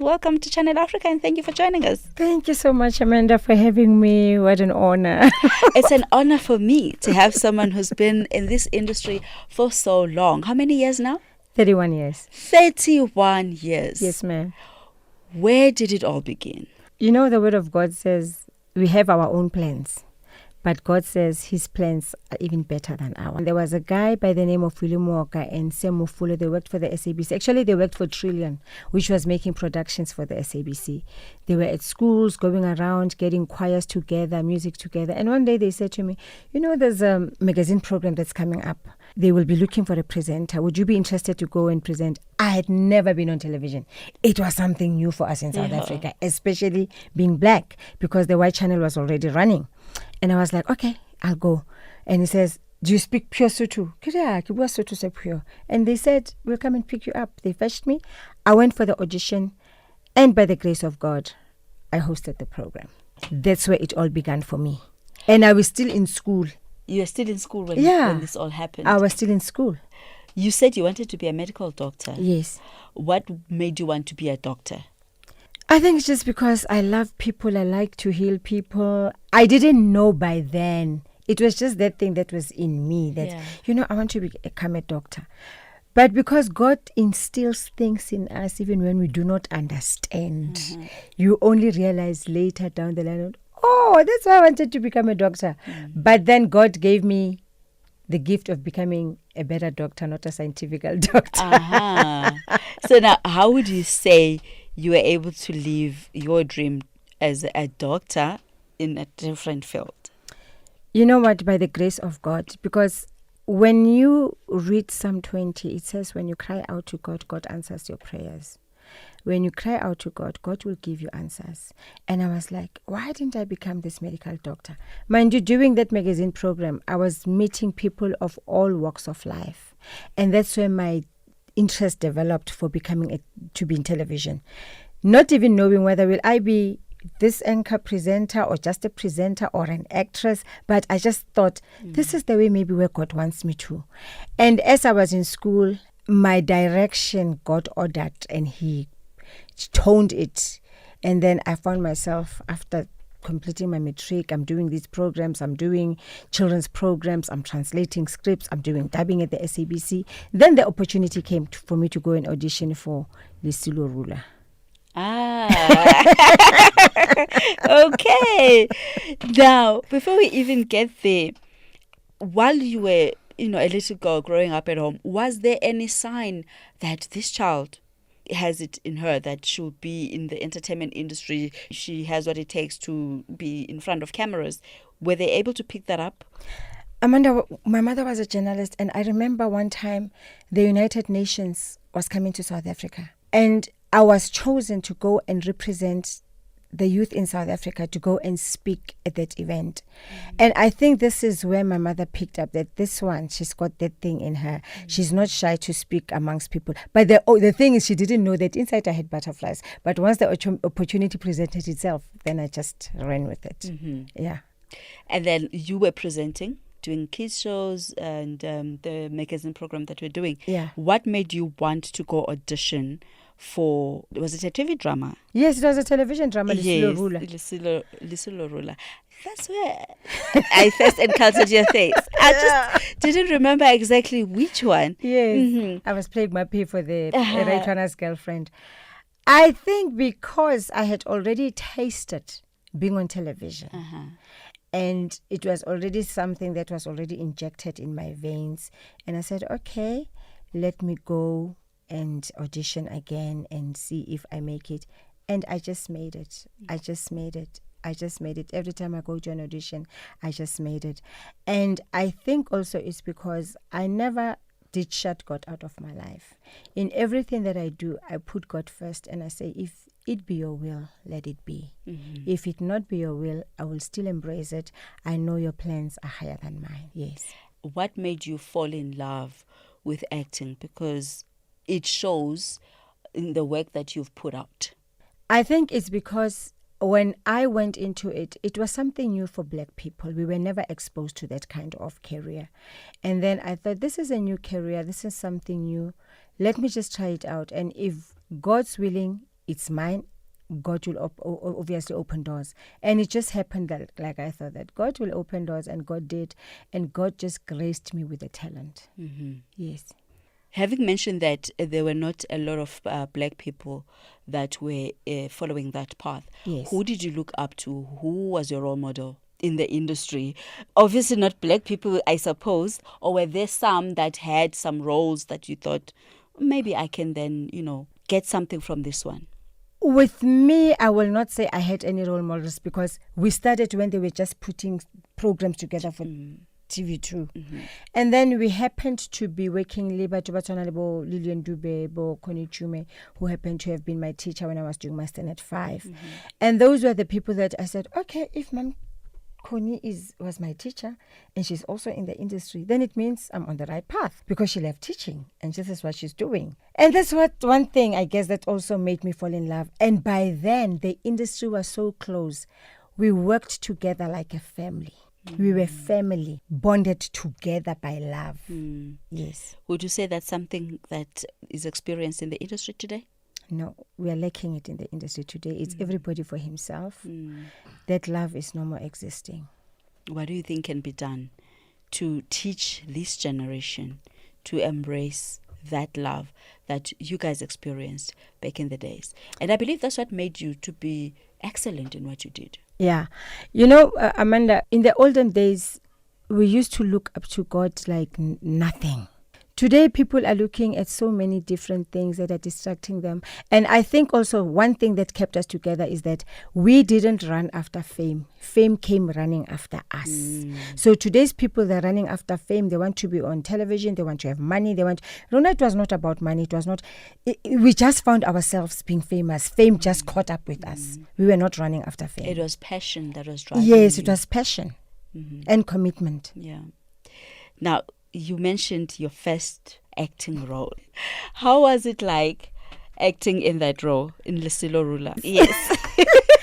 welcome to Channel Africa and thank you for joining us. Thank you so much, Amanda, for having me. What an honor. It's an honor for me to have someone who's been in this industry for so long. How many years now? 31 years. 31 years. Yes, ma'am. Where did it all begin? You know, the word of God says we have our own plans, but God says his plans are even better than ours. There was a guy by the name of William Walker and Sam Mufula. They worked for the SABC. Actually, they worked for Trillion, which was making productions for the SABC. They were at schools, going around, getting choirs together, music together. And one day they said to me, you know, there's a magazine program that's coming up. They will be looking for a presenter. Would you be interested to go and present? I had never been on television. It was something new for us in South Africa, especially being black, because the white channel was already running. And I was like, okay, I'll go. And he says, do you speak pure Sotho? Pure. And they said, we'll come and pick you up. They fetched me. I went for the audition. And by the grace of God, I hosted the program. That's where it all began for me. And I was still in school. You were still in school when this all happened? I was still in school. You said you wanted to be a medical doctor. Yes. What made you want to be a doctor? I think it's just because I love people. I like to heal people. I didn't know by then. It was just that thing that was in me that, I want to become a doctor. But because God instills things in us even when we do not understand, you only realize later down the line, oh, that's why I wanted to become a doctor. But then God gave me the gift of becoming a better doctor, not a scientific doctor. So now, how would you say you were able to live your dream as a doctor in a different field? You know what? By the grace of God. Because when you read Psalm 20, it says, when you cry out to God, God answers your prayers. When you cry out to God, God will give you answers. And I was like, why didn't I become this medical doctor? Mind you, during that magazine program, I was meeting people of all walks of life. And that's where my interest developed for to be in television. Not even knowing whether will I be this anchor presenter or just a presenter or an actress, but I just thought this is the way maybe where God wants me to. And as I was in school, my direction got ordered and he toned it. And then I found myself, after completing my matric, I'm doing these programs, I'm doing children's programs, I'm translating scripts, I'm doing dubbing at the SABC. Then the opportunity came for me to go and audition for Lisilo Rula. Okay. Now, before we even get there, while you were, a little girl growing up at home, was there any sign that this child has it in her, that she'll be in the entertainment industry, she has what it takes to be in front of cameras? Were they able to pick that up? Amanda, my mother was a journalist, and I remember one time the United Nations was coming to South Africa, and I was chosen to go and represent the youth in South Africa, to go and speak at that event. And I think this is where my mother picked up that this one, she's got that thing in her. She's not shy to speak amongst people. But the thing is, she didn't know that inside I had butterflies. But once the opportunity presented itself, then I just ran with it. Yeah. And then you were presenting, doing kids shows and the magazine program that we're doing. Yeah. What made you want to go audition for, was it a TV drama? Yes, it was a television drama, Lisilo Rula. That's where I first encountered your face. I just didn't remember exactly which one. Yes, I was playing Mappy for the Raytwana's girlfriend. I think because I had already tasted being on television. And it was already something that was already injected in my veins. And I said, okay, let me go and audition again and see if I make it. And I just made it. I just made it. Every time I go to an audition, I just made it. And I think also it's because I never did shut God out of my life. In everything that I do, I put God first, and I say, if it be your will, let it be. If it not be your will, I will still embrace it. I know your plans are higher than mine. Yes. What made you fall in love with acting? Because it shows in the work that you've put out. I think it's because when I went into it, it was something new for Black people. We were never exposed to that kind of career. And then I thought, this is a new career. This is something new. Let me just try it out. And if God's willing, it's mine. God will obviously open doors. And it just happened that, like I thought, that God will open doors, and God did. And God just graced me with a talent. Mm-hmm. Yes. Having mentioned that there were not a lot of black people that were following that path, Yes. who did you look up to? Who was your role model in the industry? Obviously not black people, I suppose. Or were there some that had some roles that you thought, maybe I can then, get something from this one? With me, I will not say I had any role models, because we started when they were just putting programs together for TV2. Mm-hmm. And then we happened to be working Lillian Dube, Bo Connie Chume, who happened to have been my teacher when I was doing my Standard 5. Mm-hmm. And those were the people that I said, okay, if Mom Connie was my teacher and she's also in the industry, then it means I'm on the right path, because she left teaching and this is what she's doing. And that's one thing I guess that also made me fall in love. And by then the industry was so close. We worked together like a family. We were family, bonded together by love. Yes. Would you say that's something that is experienced in the industry today? No, we are lacking it in the industry today. It's everybody for himself. That love is no more existing. What do you think can be done to teach this generation to embrace that love that you guys experienced back in the days? And I believe that's what made you to be excellent in what you did. Yeah. Amanda, in the olden days, we used to look up to God like nothing. Today, people are looking at so many different things that are distracting them. And I think also one thing that kept us together is that we didn't run after fame. Fame came running after us. So today's people, they're running after fame. They want to be on television. They want to have money. Rona, it was not about money. It was not. We just found ourselves being famous. Fame just caught up with us. We were not running after fame. It was passion that was driving Yes, you. it was passion and commitment. Yeah. Now, you mentioned your first acting role. How was it like acting in that role in Lesilo Rula? Yes.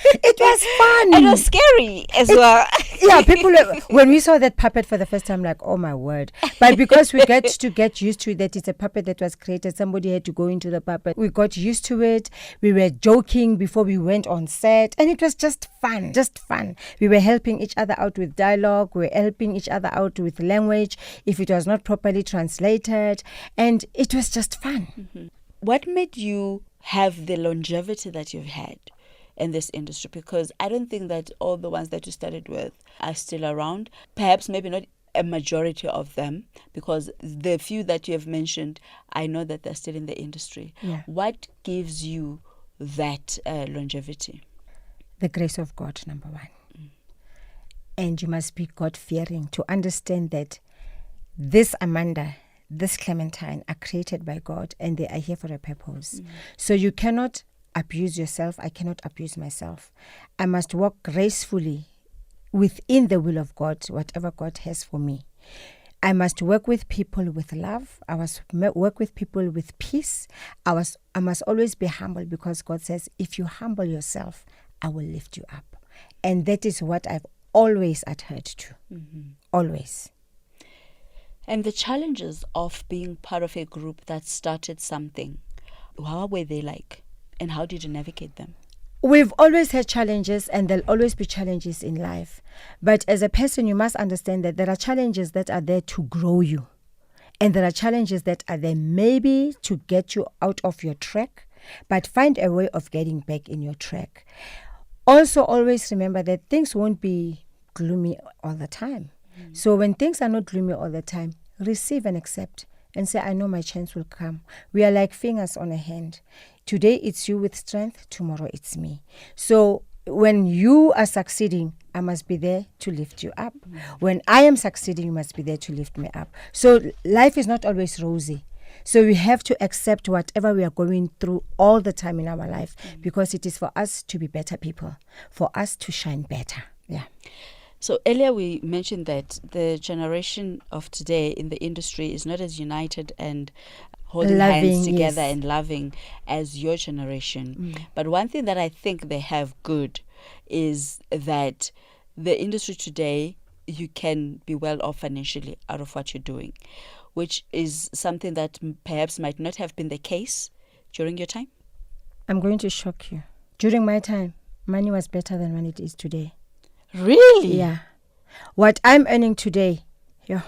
It was fun. It was scary as well. Yeah, people, when we saw that puppet for the first time, like, oh my word. But because we get used to that it's a puppet that was created, somebody had to go into the puppet. We got used to it. We were joking before we went on set. And it was just fun. We were helping each other out with dialogue. We were helping each other out with language if it was not properly translated. And it was just fun. What made you have the longevity that you've had in this industry? Because I don't think that all the ones that you started with are still around. Perhaps maybe not a majority of them, because the few that you have mentioned, I know that they're still in the industry. Yeah. What gives you that longevity? The grace of God, number one. And you must be God-fearing to understand that this Amanda, this Clementine are created by God and they are here for a purpose. So you cannot abuse yourself. I cannot abuse myself. I must walk gracefully within the will of God, whatever God has for me. I must work with people with love. I must work with people with peace. I must always be humble, because God says, if you humble yourself, I will lift you up. And that is what I've always adhered to. Always. And the challenges of being part of a group that started something, how were they like? And how did you navigate them? We've always had challenges, and there'll always be challenges in life. But as a person, you must understand that there are challenges that are there to grow you. And there are challenges that are there maybe to get you out of your track, but find a way of getting back in your track. Also, always remember that things won't be gloomy all the time. So when things are not gloomy all the time, receive and accept and say, I know my chance will come. We are like fingers on a hand. Today it's you with strength, tomorrow it's me. So when you are succeeding, I must be there to lift you up. When I am succeeding, you must be there to lift me up. So life is not always rosy. So we have to accept whatever we are going through all the time in our life, because it is for us to be better people, for us to shine better. Yeah. So earlier we mentioned that the generation of today in the industry is not as united and holding hands together and loving as your generation. But one thing that I think they have good is that the industry today, you can be well off financially out of what you're doing, which is something that perhaps might not have been the case during your time. I'm going to shock you. During my time, money was better than when it is today. Really? Yeah. What I'm earning today, yeah,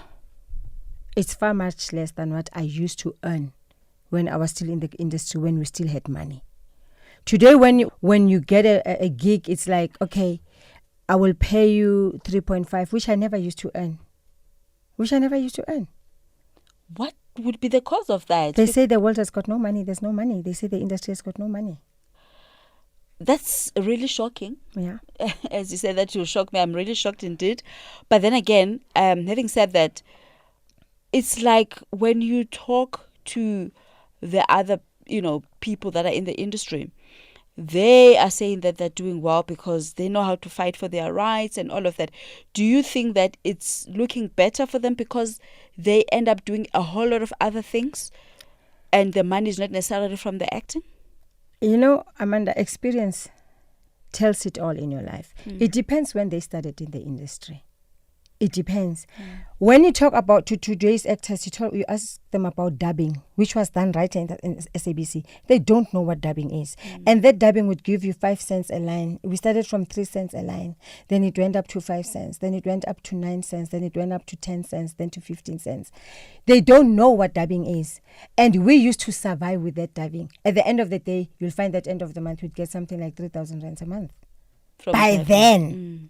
it's far much less than what I used to earn when I was still in the industry, when we still had money. Today, when you get a gig, it's like, okay, I will pay you 3.5, which I never used to earn. What would be the cause of that? They say the world has got no money. There's no money. They say the industry has got no money. That's really shocking. Yeah. As you said, that will shock me. I'm really shocked indeed. But then again, having said that, it's like when you talk to the other, people that are in the industry, they are saying that they're doing well because they know how to fight for their rights and all of that. Do you think that it's looking better for them because they end up doing a whole lot of other things and the money is not necessarily from the acting? Amanda, experience tells it all in your life. It depends when they started in the industry. It depends. When you talk about to today's actors, you ask them about dubbing, which was done right in SABC. They don't know what dubbing is. And that dubbing would give you 5 cents a line. We started from 3 cents a line. Then it went up to 5 cents. Then it went up to 9 cents. Then it went up to 10 cents. Then to 15 cents. They don't know what dubbing is. And we used to survive with that dubbing. At the end of the day, you'll find that end of the month, we'd get something like 3,000 rands a month. By then.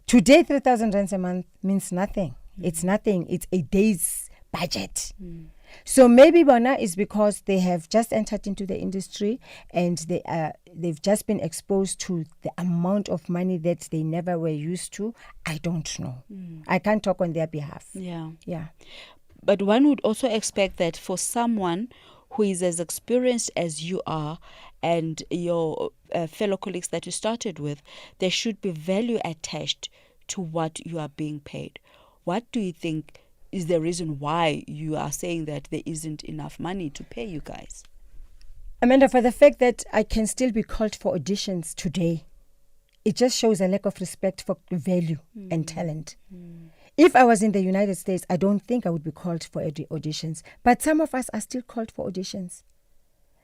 Today, 3,000 rands a month means nothing. It's nothing. It's a day's budget. So maybe Bona is because they have just entered into the industry and they've just been exposed to the amount of money that they never were used to. I don't know. I can't talk on their behalf. Yeah. But one would also expect that for someone who is as experienced as you are and your fellow colleagues that you started with, there should be value attached to what you are being paid. What do you think is the reason why you are saying that there isn't enough money to pay you guys? Amanda, for the fact that I can still be called for auditions today, it just shows a lack of respect for value and talent. If I was in the United States, I don't think I would be called for auditions. But some of us are still called for auditions.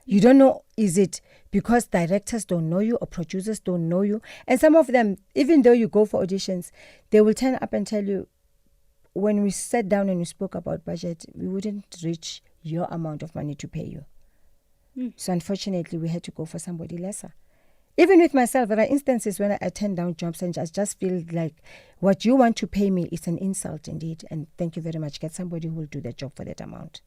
You don't know, is it because directors don't know you or producers don't know you? And some of them, even though you go for auditions, they will turn up and tell you, when we sat down and we spoke about budget, we wouldn't reach your amount of money to pay you. So unfortunately, we had to go for somebody lesser. Even with myself, there are instances when I turn down jobs and I just feel like what you want to pay me is an insult indeed. And thank you very much. Get somebody who will do the job for that amount.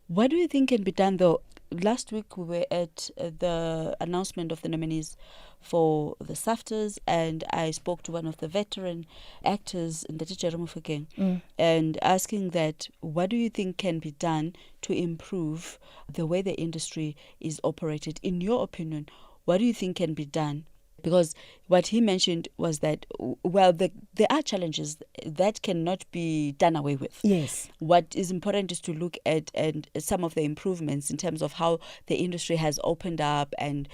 What do you think can be done, though? Last week we were at the announcement of the nominees for the SAFTAs, and I spoke to one of the veteran actors in the Teacher Mufokeng and asking that, what do you think can be done to improve the way the industry is operated? In your opinion, what do you think can be done? Because what he mentioned was that, there are challenges that cannot be done away with. Yes. What is important is to look at some of the improvements in terms of how the industry has opened up and,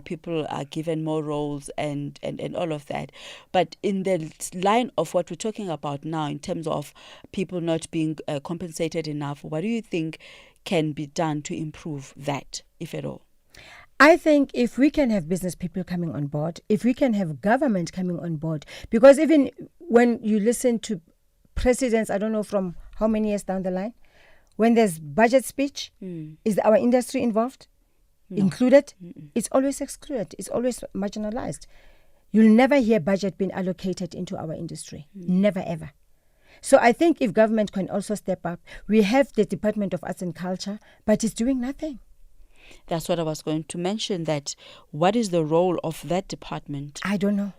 people are given more roles and all of that. But in the line of what we're talking about now, in terms of people not being compensated enough, what do you think can be done to improve that, if at all? I think if we can have business people coming on board, if we can have government coming on board, because even when you listen to presidents, I don't know from how many years down the line, when there's budget speech, is our industry involved? No. Included? It's always excluded. It's always marginalized. You'll never hear budget being allocated into our industry. Never, ever. So I think if government can also step up, we have the Department of Arts and Culture, but it's doing nothing. That's what I was going to mention, that what is the role of that department? I don't know.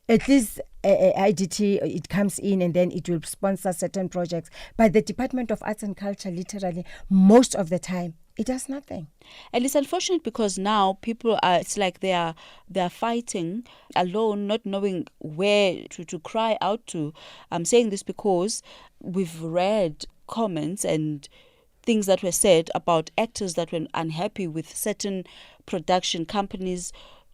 At least IDT, it comes in and then it will sponsor certain projects. But the Department of Arts and Culture, literally, most of the time, it does nothing. And it's unfortunate because now people are, it's like they are fighting alone, not knowing where to cry out to. I'm saying this because we've read comments and things that were said about actors that were unhappy with certain production companies,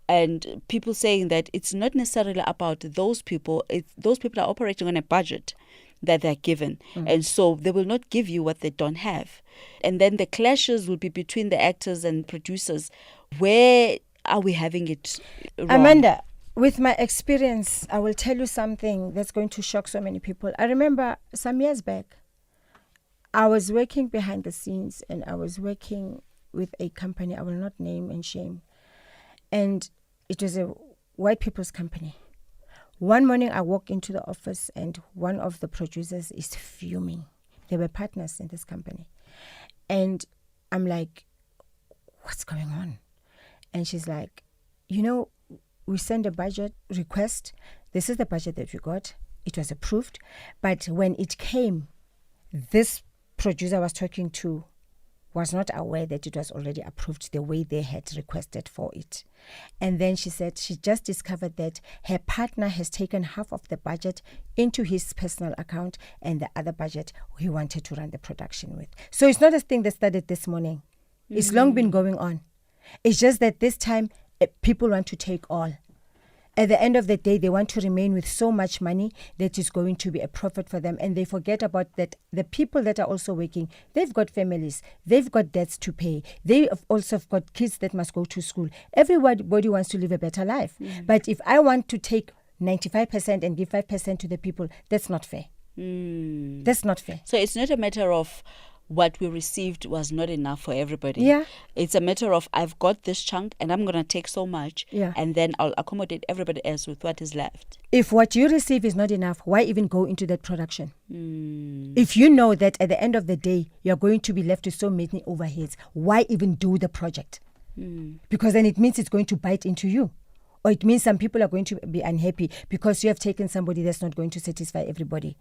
and people saying that it's not necessarily about those people. Those people are operating on a budget that they're given, and so they will not give you what they don't have. And then the clashes will be between the actors and producers Where are we having it wrong? Amanda, with my experience, I will tell you something that's going to shock so many people. I remember some years back, I was working behind the scenes and I was working with a company I will not name and shame. And it was a white people's company. One morning I walked into the office and one of the producers is fuming. They were partners in this company. And I'm like, what's going on? And she's like, we sent a budget request. This is the budget that we got. It was approved. But when it came, this producer I was talking to was not aware that it was already approved the way they had requested for it. And then she said she just discovered that her partner has taken half of the budget into his personal account and the other budget he wanted to run the production with. So it's not a thing that started this morning. It's long been going on. It's just that this time people want to take all. At the end of the day, they want to remain with so much money that is going to be a profit for them. And they forget about that the people that are also working, they've got families, they've got debts to pay. They also have got kids that must go to school. Everybody wants to live a better life. But if I want to take 95% and give 5% to the people, that's not fair. That's not fair. So it's not a matter of what we received was not enough for everybody. Yeah. It's a matter of I've got this chunk and I'm going to take so much and then I'll accommodate everybody else with what is left. If what you receive is not enough, why even go into that production? If you know that at the end of the day, you're going to be left with so many overheads, why even do the project? Because then it means it's going to bite into you. Or it means some people are going to be unhappy because you have taken somebody that's not going to satisfy everybody.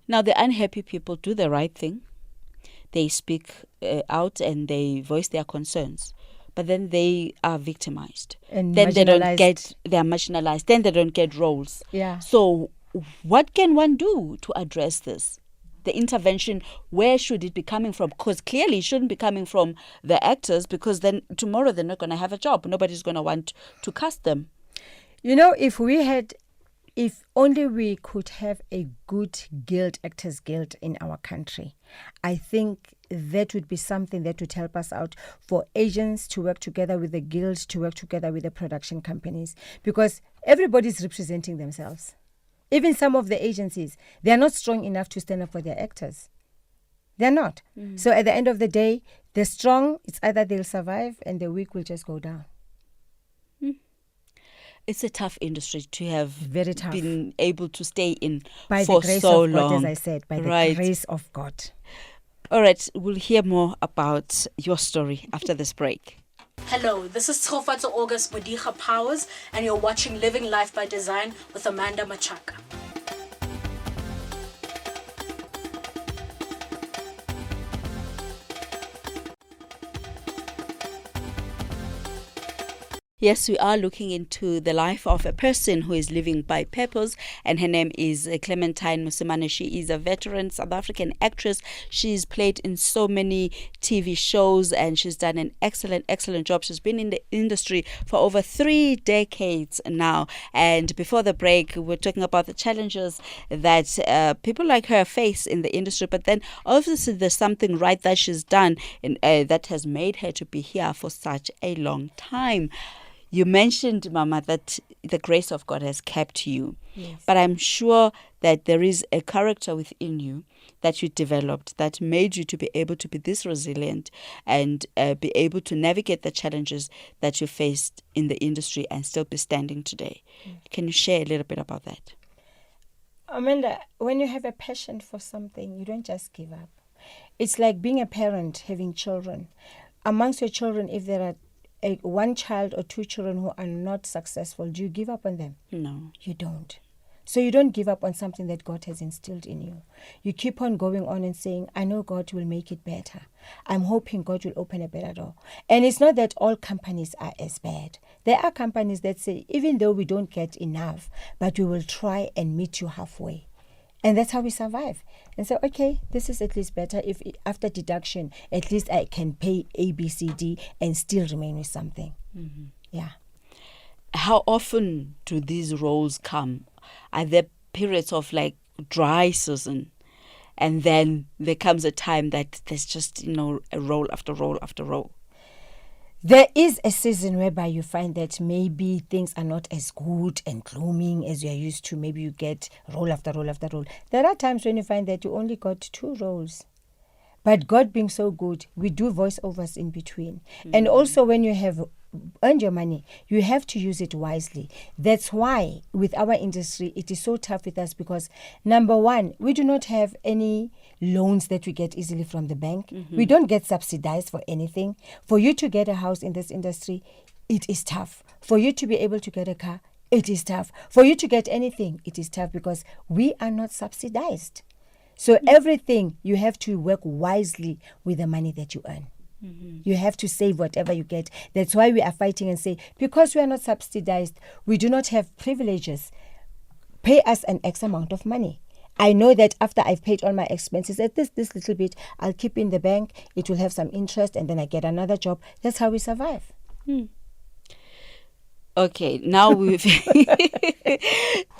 Now, the unhappy people do the right thing. They speak out and they voice their concerns, but then they are victimized. And then they are marginalized. Then they don't get roles. Yeah. So what can one do to address this? The intervention, where should it be coming from? Because clearly it shouldn't be coming from the actors, because then tomorrow they're not going to have a job. Nobody's going to want to cast them. If only we could have a good guild, actors guild in our country, I think that would be something that would help us out, for agents to work together with the guilds, to work together with the production companies, because everybody's representing themselves. Even some of the agencies, they are not strong enough to stand up for their actors. They're not. So at the end of the day, the strong, it's either they'll survive and the weak will just go down. It's a tough industry to have Very tough. Been able to stay in By for the grace so of God, long. as I said, by the grace of God. All right, we'll hear more about your story after this break. Hello, this is Tshofatso August Modiga Powers, and you're watching Living Life by Design with Amanda Machaka. Yes, we are looking into the life of a person who is living by purpose, and her name is Clementine Mosimane. She is a veteran South African actress. She's played in so many TV shows and she's done an excellent job. She's been in the industry for over 3 decades now. And before the break, we're talking about the challenges that people like her face in the industry. But then obviously there's something right that she's done that has made her to be here for such a long time. You mentioned, Mama, that the grace of God has kept you. Yes. But I'm sure that there is a character within you that you developed that made you to be able to be this resilient and be able to navigate the challenges that you faced in the industry and still be standing today. Can you share a little bit about that? Amanda, when you have a passion for something, you don't just give up. It's like being a parent, having children. Amongst your children, if there are one child or 2 children who are not successful, do you give up on them? No. You don't. So you don't give up on something that God has instilled in you. You keep on going on and saying, I know God will make it better. I'm hoping God will open a better door. And it's not that all companies are as bad. There are companies that say, even though we don't get enough, but we will try and meet you halfway. And that's how we survive. And so, okay, this is at least better. If after deduction, at least I can pay A, B, C, D and still remain with something. Mm-hmm. Yeah. How often do these roles come? Are there periods of like dry season? And then there comes a time that there's just, a role after role after role? There is a season whereby you find that maybe things are not as good and glooming as you're used to. Maybe you get role after role after role. There are times when you find that you only got 2 roles. But God being so good, we do voiceovers in between. And also when you have earned your money, you have to use it wisely. That's why with our industry, it is so tough with us because, number one, we do not have any loans that we get easily from the bank. We don't get subsidized for anything. For you to get a house in this industry, it is tough. For you to be able to get a car, it is tough. For you to get anything, it is tough because we are not subsidized. So everything, you have to work wisely with the money that you earn. You have to save whatever you get. That's why we are fighting and say, because we are not subsidized, we do not have privileges. Pay us an X amount of money. I know that after I've paid all my expenses, at this little bit, I'll keep in the bank. It will have some interest, and then I get another job. That's how we survive. Okay, now we've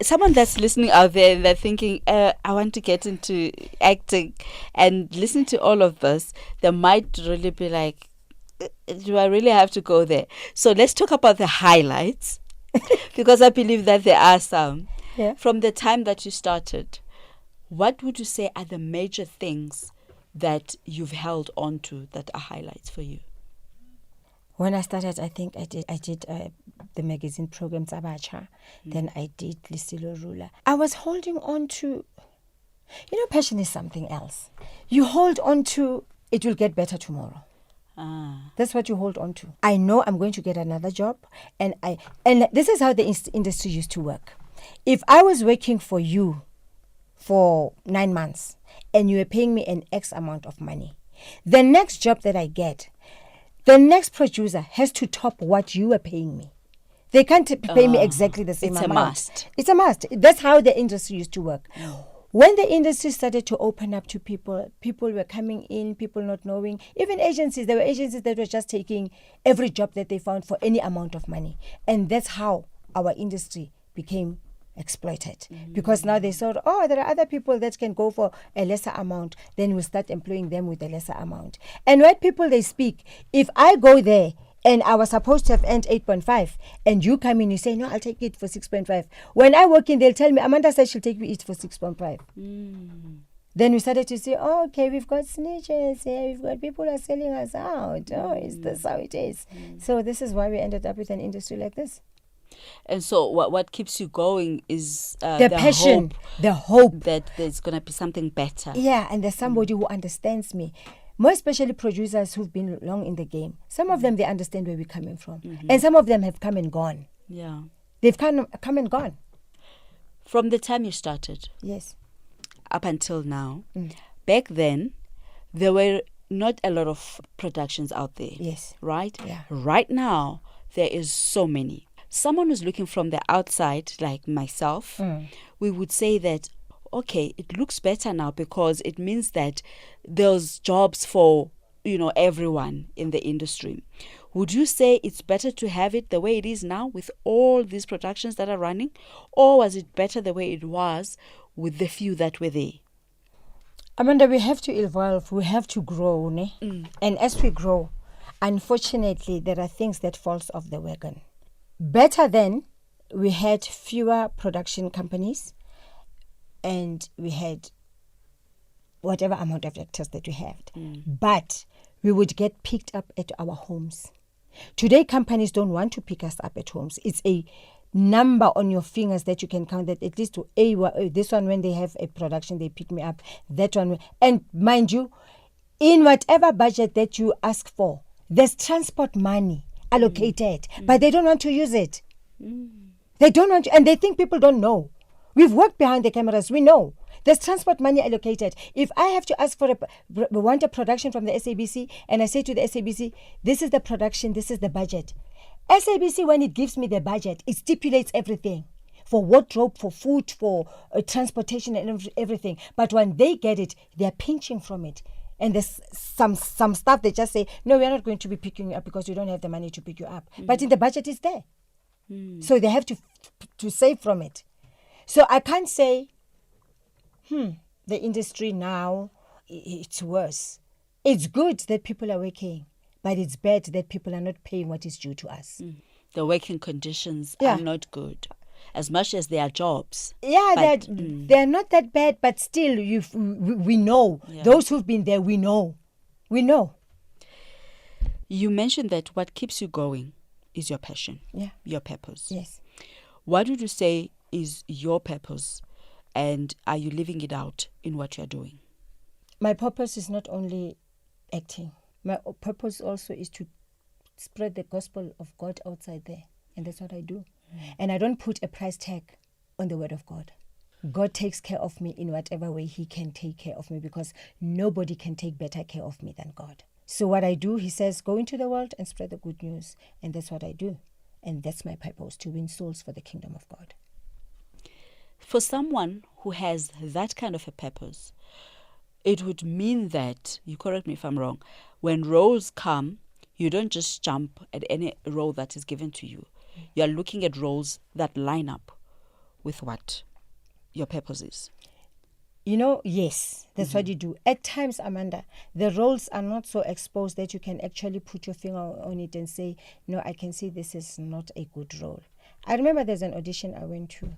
someone that's listening out there, they're thinking, I want to get into acting, and listen to all of this. They might really be like, do I really have to go there? So let's talk about the highlights, because I believe that there are some. Yeah. From the time that you started, what would you say are the major things that you've held on to that are highlights for you? When I started, I think I did the magazine program Abacha. Then I did Lisilo Rula. I was holding on to, passion is something else. You hold on to, it will get better tomorrow. That's what you hold on to. I know I'm going to get another job, and this is how the industry used to work. If I was working for you for 9 months and you were paying me an X amount of money, the next job that I get, the next producer has to top what you are paying me. They can't pay me exactly the same amount. It's a must. That's how the industry used to work. When the industry started to open up to people were coming in, people not knowing. Even agencies, there were agencies that were just taking every job that they found for any amount of money. And that's how our industry became exploited. Because now they saw, there are other people that can go for a lesser amount. Then we'll start employing them with a lesser amount. And white people, they speak. If I go there and I was supposed to have earned 8.5 and you come in, you say, no, I'll take it for 6.5. When I walk in, they'll tell me, Amanda said she'll take me it for 6.5. Then we started to say, okay, we've got snitches here, we've got people who are selling us out. Is this how it is? So this is why we ended up with an industry like this. And so what keeps you going is the passion, the hope that there's going to be something better. Yeah, and there's somebody who understands me. More especially producers who've been long in the game. Some of them, they understand where we're coming from. And some of them have come and gone. Yeah. They've come and gone. From the time you started? Yes. Up until now. Back then, there were not a lot of productions out there. Yes. Right? Yeah. Right now, there is so many. Someone who's looking from the outside, like myself, we would say that, okay, it looks better now because it means that there's jobs for, everyone in the industry. Would you say it's better to have it the way it is now with all these productions that are running? Or was it better the way it was with the few that were there? Amanda, we have to evolve. We have to grow. And as we grow, unfortunately, there are things that falls off the wagon. Better then, we had fewer production companies and we had whatever amount of actors that we had. But we would get picked up at our homes. Today, companies don't want to pick us up at homes. It's a number on your fingers that you can count that at least this one, when they have a production, they pick me up. That one. And mind you, in whatever budget that you ask for, there's transport money allocated, but they don't want to use it. They don't want to, and they think people don't know. We've worked behind the cameras, we know. There's transport money allocated. If I have to ask for want a production from the SABC, and I say to the SABC, this is the production, this is the budget. SABC, when it gives me the budget, it stipulates everything. For wardrobe, for food, for transportation and everything. But when they get it, they're pinching from it. And there's some stuff they just say, no, we're not going to be picking you up because we don't have the money to pick you up. But in the budget, it's there. So they have to save from it. So I can't say, the industry now, it's worse. It's good that people are working, but it's bad that people are not paying what is due to us. The working conditions Yeah. are not good, as much as they are jobs. Yeah, But, they're not that bad, but still, we know. Yeah. Those who've been there, we know. We know. You mentioned that what keeps you going is your passion, Yeah. your purpose. Yes. What would you say is your purpose, and are you living it out in what you're doing? My purpose is not only acting. My purpose also is to spread the gospel of God outside there. And that's what I do. And I don't put a price tag on the word of God. God takes care of me in whatever way he can take care of me, because nobody can take better care of me than God. So what I do, he says, go into the world and spread the good news. And that's what I do. And that's my purpose, to win souls for the kingdom of God. For someone who has that kind of a purpose, it would mean that, you correct me if I'm wrong, when roles come, you don't just jump at any role that is given to you. You are looking at roles that line up with what your purpose is. You know, yes, that's what you do. At times, Amanda, the roles are not so exposed that you can actually put your finger on it and say, no, I can see this is not a good role. I remember there's an audition I went to.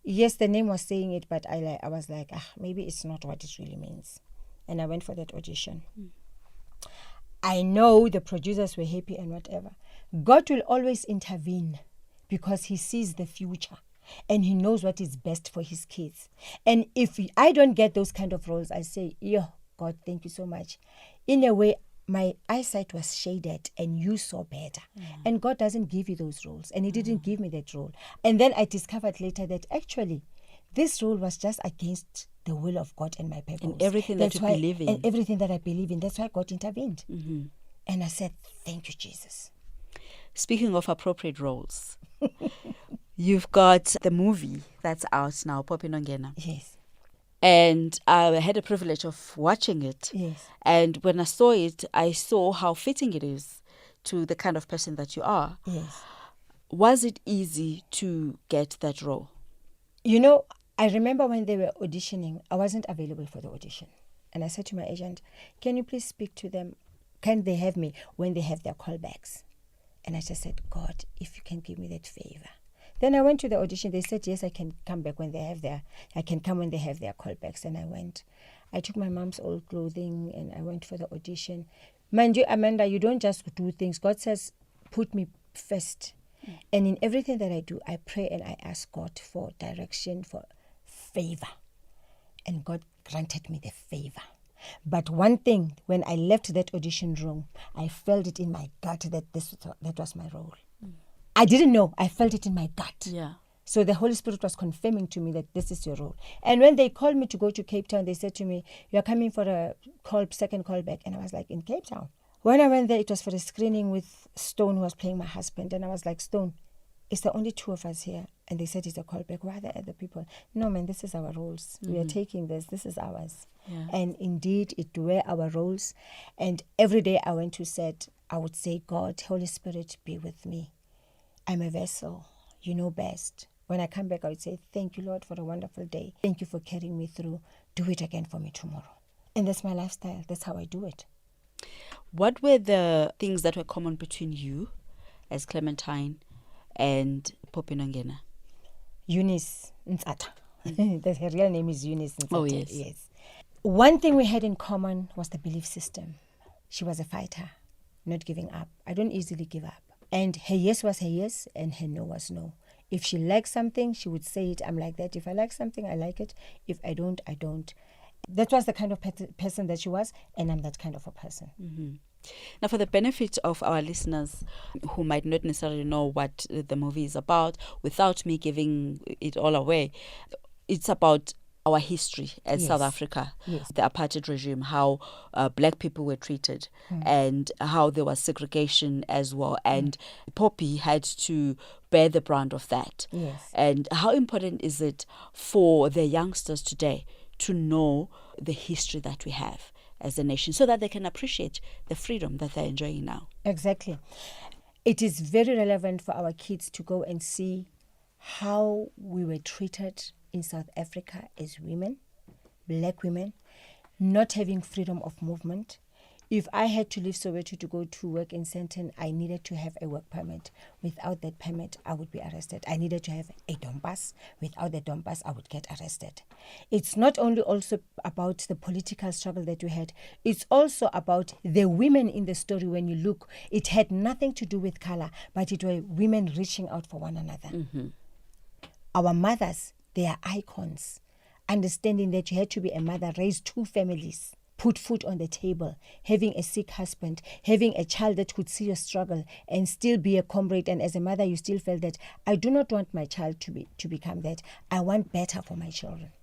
Yes, the name was saying it, but I was like, maybe it's not what it really means. And I went for that audition. I know the producers were happy and whatever. God will always intervene because he sees the future and he knows what is best for his kids. And if I don't get those kind of roles, I say, God, thank you so much. In a way, my eyesight was shaded and you saw better. And God doesn't give you those roles. And he didn't give me that role. And then I discovered later that actually this role was just against the will of God and my purpose. And everything that you believe in. And everything that I believe in. That's why God intervened. And I said, thank you, Jesus. Speaking of appropriate roles, you've got the movie that's out now, Poppie Nongena. Yes. And I had the privilege of watching it. Yes. And when I saw it, I saw how fitting it is to the kind of person that you are. Yes. Was it easy to get that role? You know, I remember when they were auditioning, I wasn't available for the audition. And I said to my agent, can you please speak to them? Can they have me when they have their callbacks? And I just said, God, if you can give me that favor. Then I went to the audition. They said, yes, I can come back when they have I can come when they have their callbacks. And I went. I took my mom's old clothing and I went for the audition. Mind you, Amanda, you don't just do things. God says, put me first. And in everything that I do, I pray and I ask God for direction, for favor. And God granted me the favor. But one thing, when I left that audition room, I felt it in my gut that that was my role. I didn't know. I felt it in my gut. Yeah. So the Holy Spirit was confirming to me that this is your role. And when they called me to go to Cape Town, they said to me, you're coming for a second call back. And I was like, in Cape Town? When I went there, it was for a screening with Stone, who was playing my husband. And I was like, Stone, it's the only two of us here. And they said it's a callback. Where are the other people? No, man, this is our roles. We are taking this. This is ours. Yeah. And indeed, it were our roles. And every day I went to set, I would say, God, Holy Spirit, be with me. I'm a vessel. You know best. When I come back, I would say, thank you, Lord, for a wonderful day. Thank you for carrying me through. Do it again for me tomorrow. And that's my lifestyle. That's how I do it. What were the things that were common between you as Clementine and Poppie Nongena? Eunice Ntsata. Her real name is Eunice Ntsata. Oh, yes. Yes. One thing we had in common was the belief system. She was a fighter, not giving up. I don't easily give up. And her yes was her yes, and her no was no. If she liked something, she would say it. I'm like that. If I like something, I like it. If I don't, I don't. That was the kind of person that she was, and I'm that kind of a person. Now, for the benefit of our listeners who might not necessarily know what the movie is about, without me giving it all away, it's about our history as Yes. South Africa, Yes. the apartheid regime, how black people were treated, and how there was segregation as well. And Poppie had to bear the brunt of that. Yes. And how important is it for the youngsters today to know the history that we have as a nation, so that they can appreciate the freedom that they're enjoying now? Exactly. It is very relevant for our kids to go and see how we were treated in South Africa as women, black women, not having freedom of movement. If I had to leave Soweto to go to work in Sandton, I needed to have a work permit. Without that permit, I would be arrested. I needed to have a dompas. Without the dompas, I would get arrested. It's not only also about the political struggle that we had, it's also about the women in the story. When you look, it had nothing to do with color, but it were women reaching out for one another. Our mothers, they are icons. Understanding that you had to be a mother, raise 2 families, put food on the table, having a sick husband, having a child that could see your struggle and still be a comrade. And as a mother, you still felt that I do not want my child to become that. I want better for my children.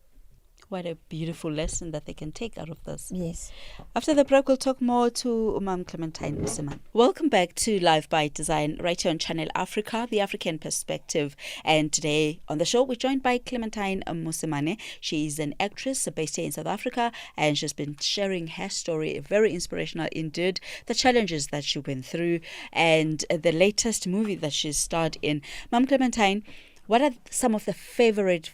What a beautiful lesson that they can take out of this. Yes. After the break, we'll talk more to Clementine Mosimane. Welcome back to Live by Design, right here on Channel Africa, the African perspective. And today on the show, we're joined by Clementine Mosimane. She's an actress based here in South Africa, and she's been sharing her story, very inspirational indeed, the challenges that she went through, and the latest movie that she's starred in. Mom Clementine, what are some of the favorite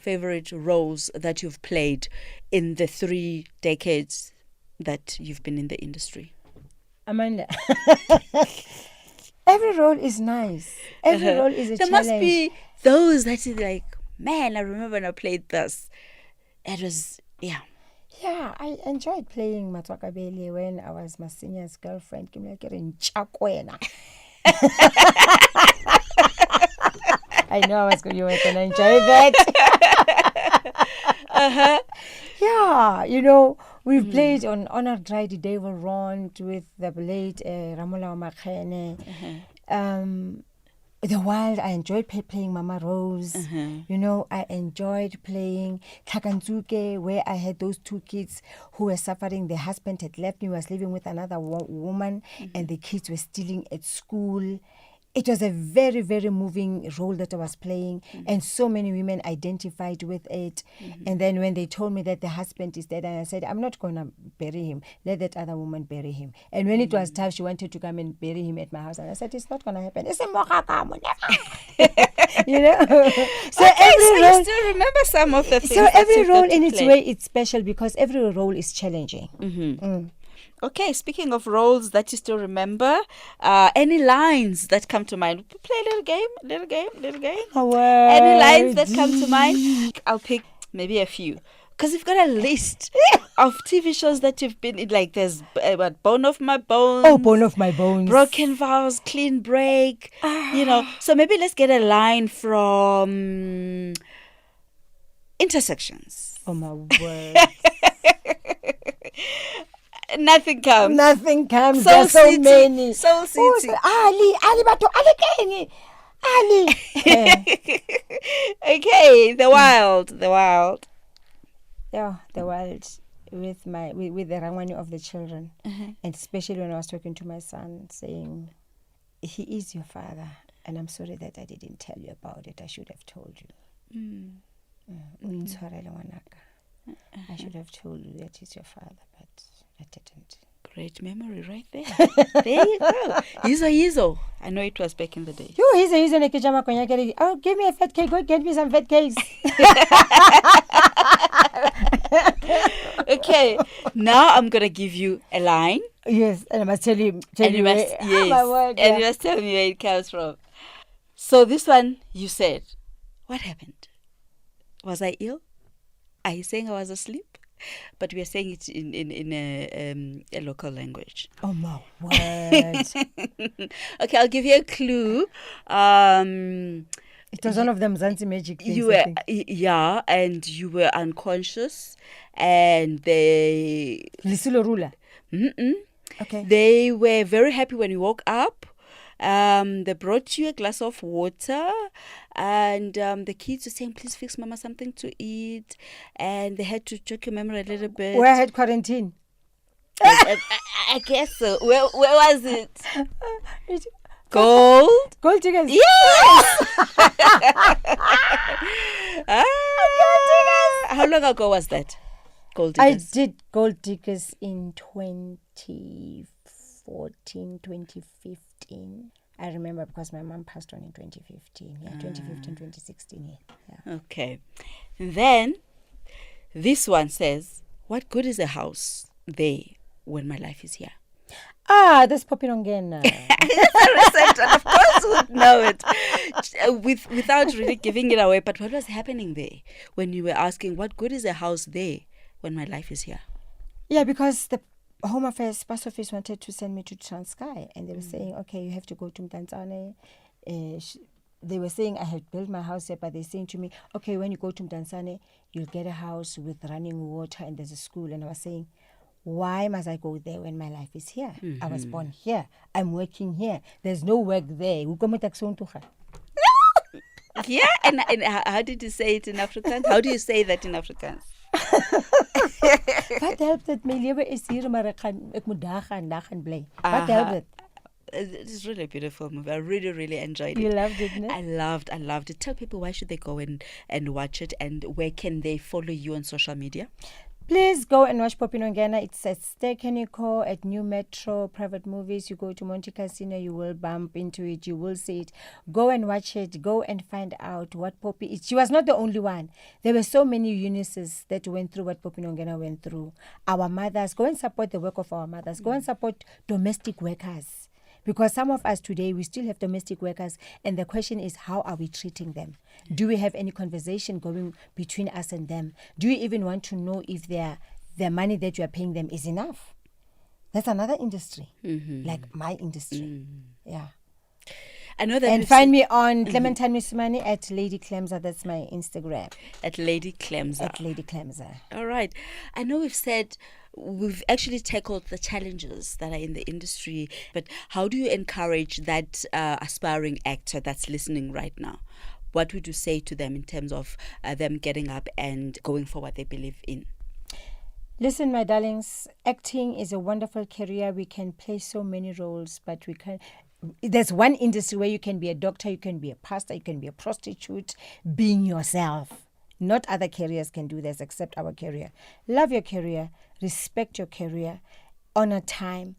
roles that you've played in the 3 decades that you've been in the industry? Amanda, every role is nice. Every role is a there challenge. There must be those that is like, man, I remember when I played this. It was, yeah. Yeah, I enjoyed playing Matwakabele when I was my senior's girlfriend. I know you were going to enjoy that. Yeah, we've played on Honor Dry Devil Rond with the late Ramola Makhene. The Wild, I enjoyed playing Mama Rose. I enjoyed playing Kakanzuke, where I had those 2 kids who were suffering. The husband had left me, was living with another woman, and the kids were stealing at school. It was a very, very moving role that I was playing, and so many women identified with it. And then when they told me that the husband is dead, and I said, I'm not going to bury him. Let that other woman bury him. And when it was time, she wanted to come and bury him at my house. And I said, it's not going to happen. It's a mochakamu, never. So every role, you still remember some of the things. So every role in its way, it's special because every role is challenging. Okay, speaking of roles that you still remember, any lines that come to mind? Play a little game. Any lines that come to mind? I'll pick maybe a few. Because you've got a list of TV shows that you've been in. Like there's Bone of My Bones. Oh, Bone of My Bones. Broken Vows, Clean Break. So maybe let's get a line from Intersections. Oh, my word. Nothing comes. Soul There's City. So many. Soul City. Ali Bato, Ali. Okay, The Wild. Yeah, The Wild with the Rangwani of the children, and especially when I was talking to my son, saying, "He is your father, and I'm sorry that I didn't tell you about it. I should have told you. I should have told you that he's your father, but I didn't." Great memory right there. There you go. Yizo. I know it was back in the day. Oh, give me a fat cake. Go get me some fat cakes. Okay, now I'm going to give you a line. Yes, and I must tell you You must tell me where it comes from. So this one, you said, what happened? Was I ill? Are you saying I was asleep? But we are saying it in a local language. Oh, my word. Okay, I'll give you a clue. It was one of them Zanzi magic things. And you were unconscious, and they... Lisilo Rula. Okay. They were very happy when you woke up. They brought you a glass of water, and the kids were saying, please fix Mama something to eat, and they had to jog your memory a little bit. Where I had quarantine. I guess so. Where was it? Gold diggers. Yes. How long ago was that? Gold diggers. I did Gold Diggers in 2014, 2015. I remember because my mom passed on in 2015. Yeah, 2015, 2016. Yeah. Okay. And then this one says, what good is a house there when my life is here? Ah, that's Poppie Nongena. It's a recent one. Of course we would know it. Without really giving it away. But what was happening there when you were asking, what good is a house there when my life is here? Yeah, because the Home Affairs, Pass Office wanted to send me to Transkei, and they were saying, okay, you have to go to Mdantsane. They were saying I had built my house here, but they're saying to me, okay, when you go to Mdantsane, you'll get a house with running water and there's a school. And I was saying, why must I go there when my life is here? I was born here. I'm working here. There's no work there. Yeah, and how did you say it in Afrikaans? How do you say that in Afrikaans? Wat helpt dit? My lewe is hier, maar ek moet dag en bly. Wat helpt dit? It's really a beautiful movie. I really, really enjoyed it. You loved it, no? I loved it. Tell people, why should they go and watch it, and where can they follow you on social media? Please go and watch Poppie Nongena. It's at Stekenico at New Metro Private Movies. You go to Monte Casino, you will bump into it. You will see it. Go and watch it. Go and find out what Poppie is. She was not the only one. There were so many Eunices that went through what Poppie Nongena went through. Our mothers, go and support the work of our mothers. Go and support domestic workers. Because some of us today, we still have domestic workers, and the question is, how are we treating them? Do we have any conversation going between us and them? Do you even want to know if the money that you are paying them is enough? That's another industry, like my industry. Yeah. I know that. And find me on Clementine Mosimane at Lady Clemza. That's my Instagram. At Lady Clemza. At Lady Clemza. All right. I know we've actually tackled the challenges that are in the industry, but how do you encourage that aspiring actor that's listening right now? What would you say to them in terms of them getting up and going for what they believe in? Listen, my darlings, acting is a wonderful career. We can play so many roles, but we can. There's one industry where you can be a doctor, you can be a pastor, you can be a prostitute, being yourself. Not other careers can do this except our career. Love your career, respect your career, honor time,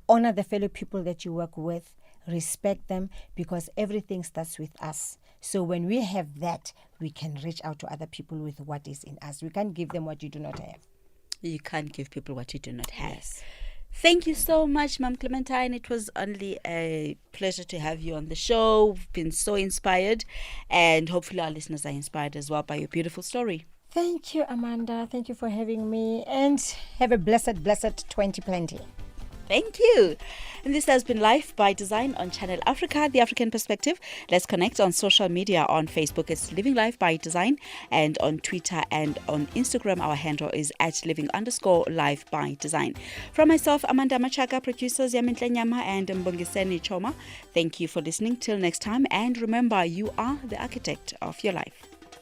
honor the fellow people that you work with, respect them, because everything starts with us. So when we have that, we can reach out to other people with what is in us. We can't give them what you do not have. You can't give people what you do not have. Yes. Thank you so much, Ma'am Clementine. It was only a pleasure to have you on the show. We've been so inspired, and hopefully our listeners are inspired as well by your beautiful story. Thank you, Amanda. Thank you for having me, and have a blessed 2020. Thank you. And this has been Life by Design on Channel Africa, The African Perspective. Let's connect on social media. On Facebook, it's Living Life by Design. And on Twitter and on Instagram, our handle is at living_life by design. From myself, Amanda Machaka, producers Yamintle Nyama and Mbongiseni Choma. Thank you for listening. Till next time. And remember, you are the architect of your life.